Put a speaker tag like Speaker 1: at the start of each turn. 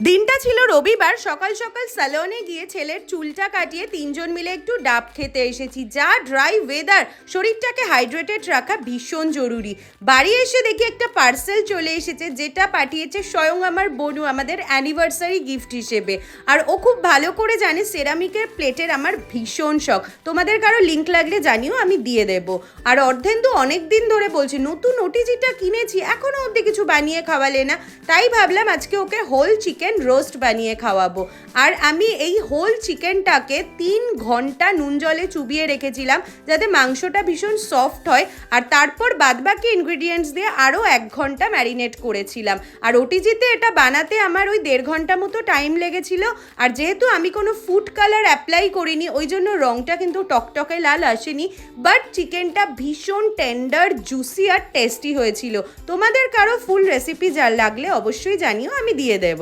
Speaker 1: দিনটা ছিল রবিবার। সকাল সকাল স্যালনে গিয়ে ছেলের চুলটা কাটিয়ে তিনজন মিলে একটু ডাব খেতে এসেছি। যা ড্রাই ওয়েদার, শরীরটাকে হাইড্রেটেড রাখা ভীষণ জরুরি। বাড়ি এসে দেখি একটা পার্সেল চলে এসেছে, যেটা পাঠিয়েছে স্বয়ং আমার বোনু আমাদের অ্যানিভার্সারি গিফট হিসেবে। আর ও খুব ভালো করে জানে সেরামিকের প্লেটের আমার ভীষণ শখ। তোমাদের কারো লিঙ্ক লাগলে জানিও, আমি দিয়ে দেবো। আর অর্ধেন্দু অনেক দিন ধরে বলছে নতুন ওটিজিটা কিনেছি, এখনো অবধি কিছু বানিয়ে খাওয়ালে না। তাই ভাবলাম আজকে ওকে হোল চিকেন রোস্ট বানিয়ে খাওয়াবো। আর আমি এই হোল চিকেনটাকে 3 ঘন্টা নুন জলে চুবিয়ে রেখেছিলাম যাতে মাংসটা ভীষণ সফট হয়। আর তারপর বাদবাকি ইনগ্রিডিয়েন্টস দিয়ে আরও 1 ঘন্টা ম্যারিনেট করেছিলাম। আর ওটিজিতে এটা বানাতে আমার ওই 1.5 ঘন্টা মতো টাইম লেগেছিল। আর যেহেতু আমি কোনো ফুড কালার অ্যাপ্লাই করিনি, ওই জন্য রঙটা কিন্তু টকটকে লাল আসেনি। বাট চিকেনটা ভীষণ টেন্ডার, জুসি আর টেস্টি হয়েছিল। তোমাদের কারো ফুল রেসিপি লাগলে অবশ্যই জানিও, আমি দিয়ে দেবো।